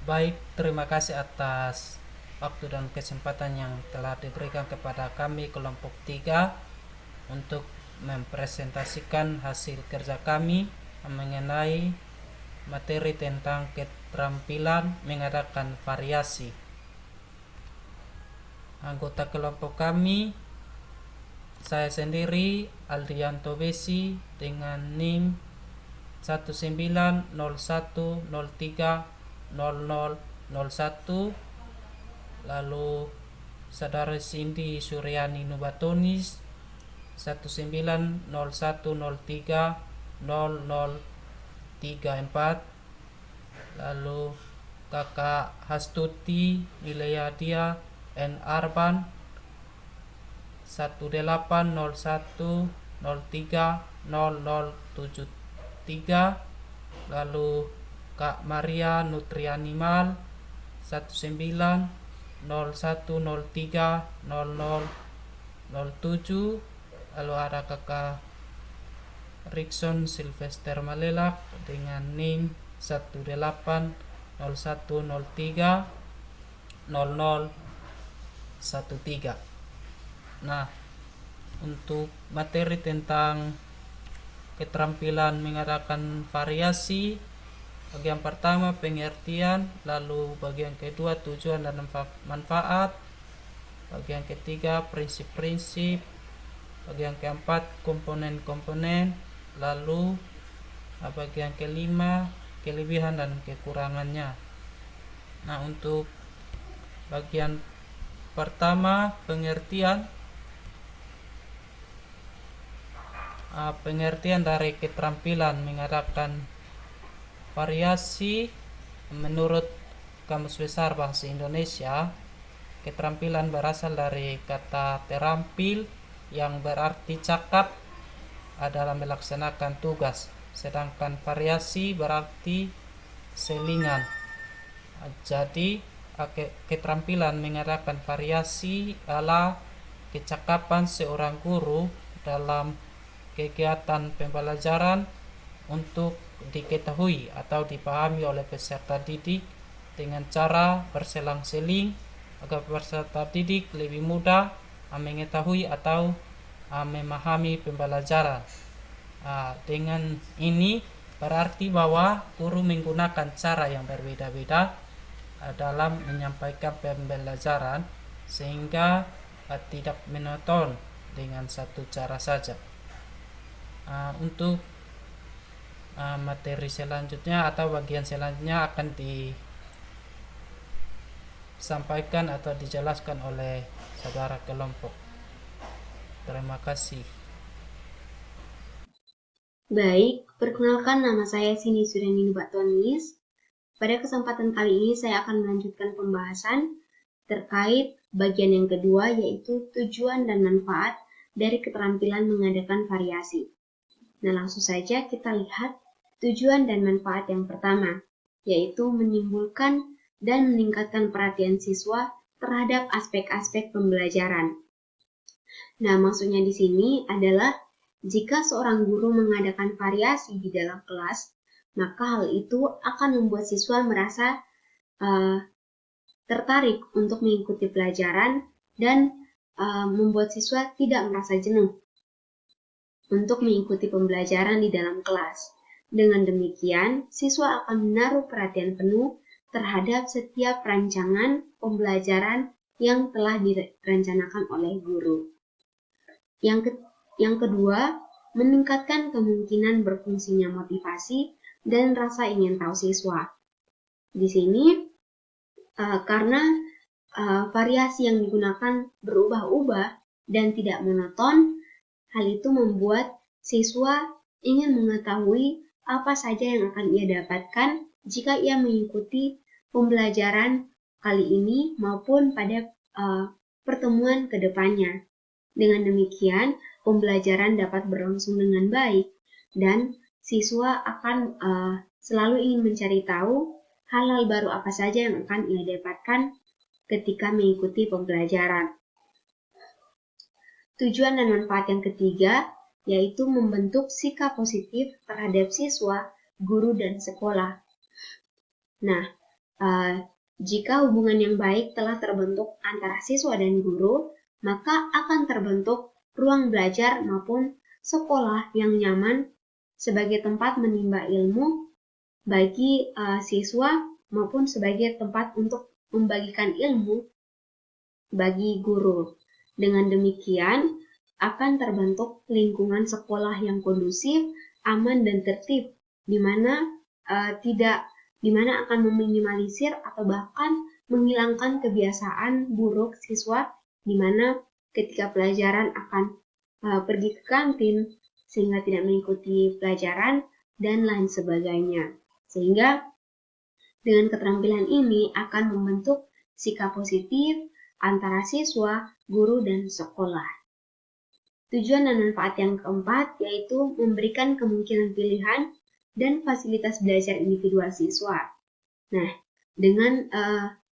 Baik, terima kasih atas waktu dan kesempatan yang telah diberikan kepada kami kelompok 3 untuk mempresentasikan hasil kerja kami mengenai materi tentang keterampilan mengadakan variasi. Anggota kelompok kami, saya sendiri Aldrianto Besi dengan NIM 1901030001, lalu saudara Cindy Suryani Nubatonis 1901030034, lalu kakak Hastuti Wilayadia N Arban 1801030073, lalu Kak Maria Nutrianimal 1901030007, lalu ada kakak Rickson Sylvester Malelak dengan NIM 1801030013. Nah, untuk materi tentang keterampilan mengadakan variasi, bagian pertama pengertian, lalu bagian kedua tujuan dan manfaat, bagian ketiga prinsip-prinsip, bagian keempat komponen-komponen, lalu bagian kelima kelebihan dan kekurangannya. Nah, untuk bagian pertama pengertian, pengertian dari keterampilan mengadakan variasi menurut Kamus Besar Bahasa Indonesia. Keterampilan berasal dari kata terampil yang berarti cakap dalam melaksanakan tugas, sedangkan variasi berarti selingan. Jadi keterampilan mengadakan variasi adalah kecakapan seorang guru dalam kegiatan pembelajaran untuk diketahui atau dipahami oleh peserta didik dengan cara berselang-seling agar peserta didik lebih mudah mengetahui atau memahami pembelajaran. Dengan ini berarti bahwa guru menggunakan cara yang berbeda-beda dalam menyampaikan pembelajaran sehingga tidak monoton dengan satu cara saja. Untuk materi selanjutnya atau bagian selanjutnya akan disampaikan atau dijelaskan oleh saudara kelompok. Terima kasih. Baik, perkenalkan nama saya Cindy Suryani Nubatonis. Pada kesempatan kali ini saya akan melanjutkan pembahasan terkait bagian yang kedua, yaitu tujuan dan manfaat dari keterampilan mengadakan variasi. Nah, langsung saja kita lihat tujuan dan manfaat yang pertama, yaitu menimbulkan dan meningkatkan perhatian siswa terhadap aspek-aspek pembelajaran. Nah, maksudnya di sini adalah jika seorang guru mengadakan variasi di dalam kelas, maka hal itu akan membuat siswa merasa tertarik untuk mengikuti pelajaran dan membuat siswa tidak merasa jenuh untuk mengikuti pembelajaran di dalam kelas. Dengan demikian, siswa akan menaruh perhatian penuh terhadap setiap rancangan pembelajaran yang telah direncanakan oleh guru. Yang kedua, meningkatkan kemungkinan berfungsinya motivasi dan rasa ingin tahu siswa. Di sini, karena variasi yang digunakan berubah-ubah dan tidak monoton, hal itu membuat siswa ingin mengetahui apa saja yang akan ia dapatkan jika ia mengikuti pembelajaran kali ini maupun pada pertemuan ke depannya. Dengan demikian, pembelajaran dapat berlangsung dengan baik dan siswa akan selalu ingin mencari tahu hal-hal baru apa saja yang akan ia dapatkan ketika mengikuti pembelajaran. Tujuan dan manfaat yang ketiga yaitu membentuk sikap positif terhadap siswa, guru, dan sekolah. Nah, Jika hubungan yang baik telah terbentuk antara siswa dan guru, maka akan terbentuk ruang belajar maupun sekolah yang nyaman sebagai tempat menimba ilmu bagi siswa maupun sebagai tempat untuk membagikan ilmu bagi guru. Dengan demikian, akan terbentuk lingkungan sekolah yang kondusif, aman dan tertib, di mana akan meminimalisir atau bahkan menghilangkan kebiasaan buruk siswa, di mana ketika pelajaran akan pergi ke kantin sehingga tidak mengikuti pelajaran dan lain sebagainya. Sehingga dengan keterampilan ini akan membentuk sikap positif antara siswa, guru, dan sekolah. Tujuan dan manfaat yang keempat yaitu memberikan kemungkinan pilihan dan fasilitas belajar individual siswa. Nah, dengan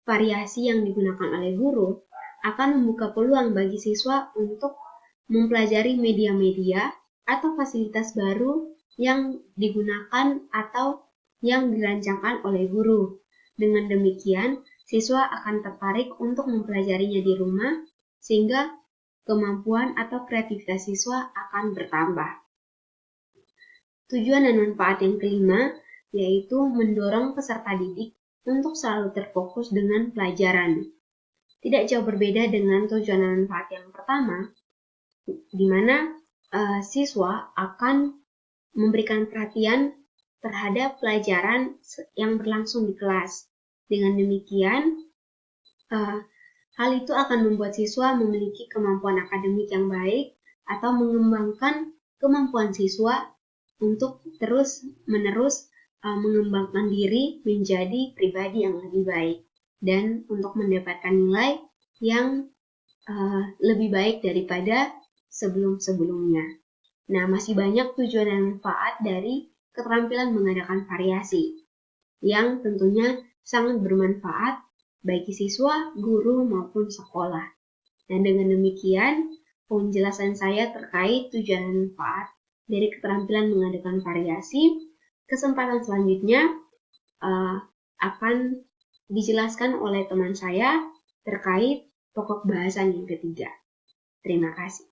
variasi yang digunakan oleh guru akan membuka peluang bagi siswa untuk mempelajari media-media atau fasilitas baru yang digunakan atau yang dirancangkan oleh guru. Dengan demikian, siswa akan tertarik untuk mempelajarinya di rumah, sehingga kemampuan atau kreativitas siswa akan bertambah. Tujuan dan manfaat yang kelima yaitu mendorong peserta didik untuk selalu terfokus dengan pelajaran. Tidak jauh berbeda dengan tujuan dan manfaat yang pertama, di mana siswa akan memberikan perhatian terhadap pelajaran yang berlangsung di kelas. Dengan demikian, hal itu akan membuat siswa memiliki kemampuan akademik yang baik atau mengembangkan kemampuan siswa untuk terus-menerus mengembangkan diri menjadi pribadi yang lebih baik dan untuk mendapatkan nilai yang lebih baik daripada sebelum-sebelumnya. Nah, masih banyak tujuan dan manfaat dari keterampilan mengadakan variasi yang tentunya sangat bermanfaat bagi siswa, guru, maupun sekolah. Dan dengan demikian, penjelasan saya terkait tujuan dan manfaat dari keterampilan mengadakan variasi. Kesempatan selanjutnya akan dijelaskan oleh teman saya terkait pokok bahasan yang ketiga. Terima kasih.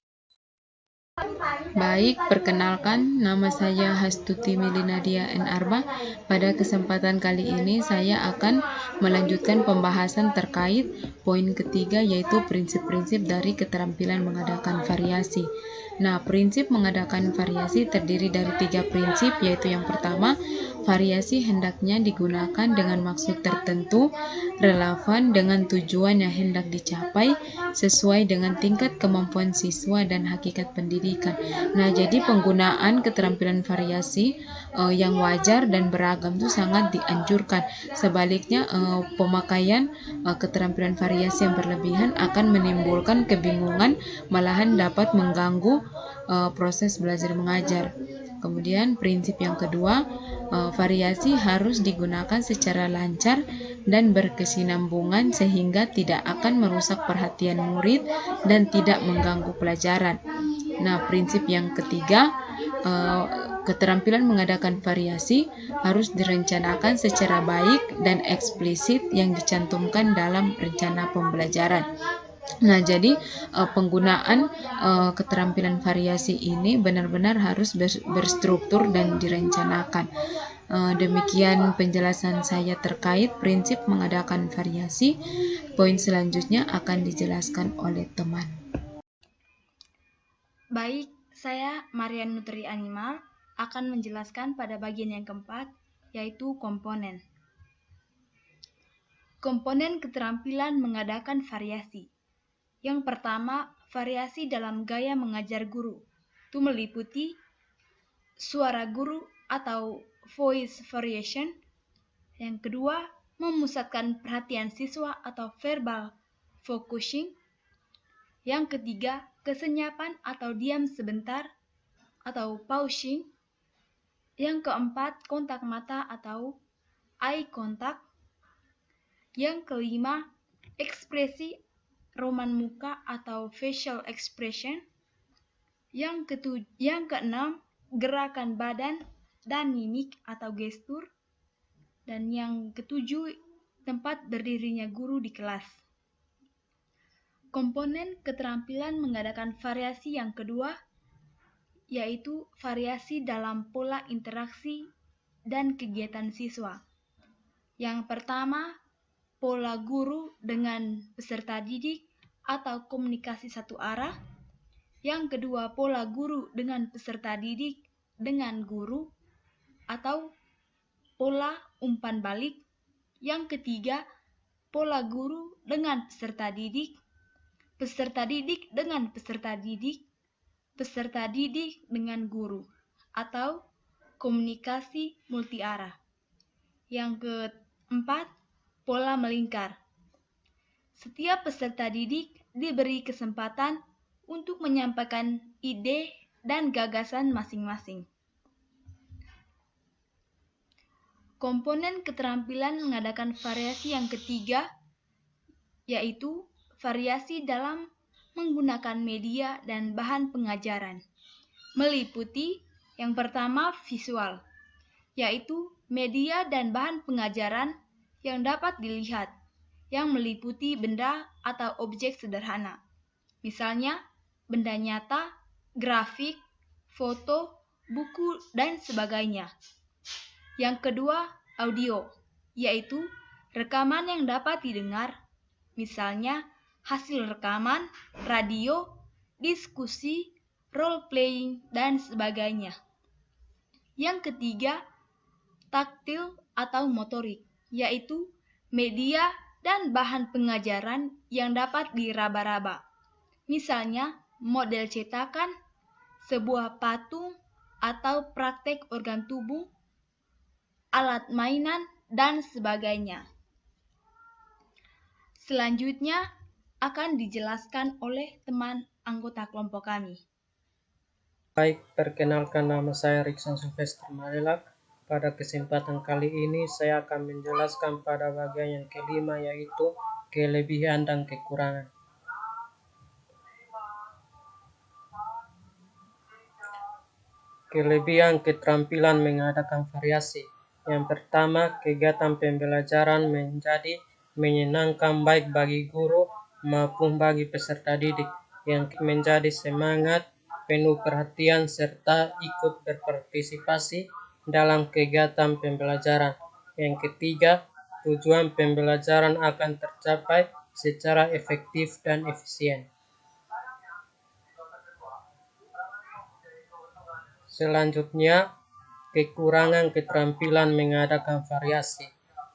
Baik, perkenalkan, nama saya Hastuti Milinadia N. Arba. Pada kesempatan kali ini saya akan melanjutkan pembahasan terkait poin ketiga, yaitu prinsip-prinsip dari keterampilan mengadakan variasi. Nah, prinsip mengadakan variasi terdiri dari 3 prinsip, yaitu yang pertama, variasi hendaknya digunakan dengan maksud tertentu, relevan dengan tujuan yang hendak dicapai, sesuai dengan tingkat kemampuan siswa dan hakikat pendidikan. Nah, jadi penggunaan keterampilan variasi yang wajar dan beragam itu sangat dianjurkan. Sebaliknya, pemakaian keterampilan variasi yang berlebihan akan menimbulkan kebingungan, malahan dapat mengganggu proses belajar mengajar. Kemudian prinsip yang kedua, variasi harus digunakan secara lancar dan berkesinambungan sehingga tidak akan merusak perhatian murid dan tidak mengganggu pelajaran. Nah, prinsip yang ketiga, keterampilan mengadakan variasi harus direncanakan secara baik dan eksplisit yang dicantumkan dalam rencana pembelajaran. Nah, jadi penggunaan keterampilan variasi ini benar-benar harus berstruktur dan direncanakan. Demikian penjelasan saya terkait prinsip mengadakan variasi. Poin selanjutnya akan dijelaskan oleh teman. Baik, saya Marian Nutri Animal akan menjelaskan pada bagian yang keempat, yaitu komponen. Komponen keterampilan mengadakan variasi. Yang pertama, variasi dalam gaya mengajar guru. Itu meliputi suara guru atau voice variation. Yang kedua, memusatkan perhatian siswa atau verbal focusing. Yang ketiga, kesenyapan atau diam sebentar atau pausing. Yang keempat, kontak mata atau eye contact. Yang kelima, ekspresi roman muka atau facial expression. Yang keenam, gerakan badan dan mimik atau gestur. Dan yang ketujuh, tempat berdirinya guru di kelas. Komponen keterampilan mengadakan variasi yang kedua, yaitu variasi dalam pola interaksi dan kegiatan siswa. Yang pertama, pola guru dengan peserta didik atau komunikasi satu arah. Yang kedua, pola guru dengan peserta didik dengan guru atau pola umpan balik. Yang ketiga, pola guru dengan peserta didik dengan peserta didik dengan guru atau komunikasi multi arah. Yang keempat, pola melingkar. Setiap peserta didik diberi kesempatan untuk menyampaikan ide dan gagasan masing-masing. Komponen keterampilan mengadakan variasi yang ketiga, yaitu variasi dalam menggunakan media dan bahan pengajaran. Meliputi yang pertama visual, yaitu media dan bahan pengajaran yang dapat dilihat, yang meliputi benda atau objek sederhana. Misalnya, benda nyata, grafik, foto, buku, dan sebagainya. Yang kedua, audio, yaitu rekaman yang dapat didengar, misalnya hasil rekaman, radio, diskusi, role-playing, dan sebagainya. Yang ketiga, taktil atau motorik, yaitu media dan bahan pengajaran yang dapat diraba-raba. Misalnya, model cetakan, sebuah patung, atau praktek organ tubuh, alat mainan, dan sebagainya. Selanjutnya akan dijelaskan oleh teman anggota kelompok kami. Baik, perkenalkan nama saya Rikson Sylvester Marilak. Pada kesempatan kali ini saya akan menjelaskan pada bagian yang kelima, yaitu kelebihan dan kekurangan. Kelebihan keterampilan mengadakan variasi. Yang pertama, kegiatan pembelajaran menjadi menyenangkan baik bagi guru maupun bagi peserta didik, yang menjadi semangat, penuh perhatian, serta ikut berpartisipasi dalam kegiatan pembelajaran. Yang ketiga, tujuan pembelajaran akan tercapai secara efektif dan efisien. Selanjutnya, kekurangan keterampilan mengadakan variasi.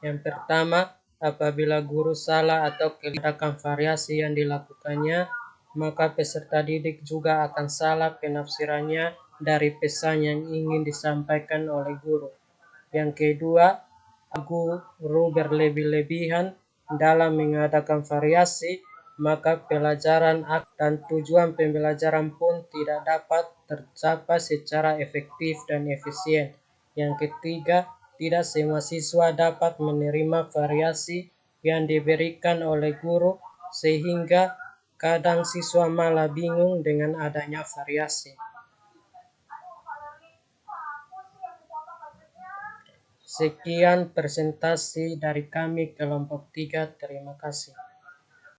Yang pertama, apabila guru salah atau mengadakan variasi yang dilakukannya, maka peserta didik juga akan salah penafsirannya dari pesan yang ingin disampaikan oleh guru. Yang kedua, guru berlebih-lebihan dalam mengadakan variasi, maka pelajaran dan tujuan pembelajaran pun tidak dapat tercapai secara efektif dan efisien. Yang ketiga, tidak semua siswa dapat menerima variasi yang diberikan oleh guru, sehingga kadang siswa malah bingung dengan adanya variasi. Sekian presentasi dari kami kelompok 3. Terima kasih.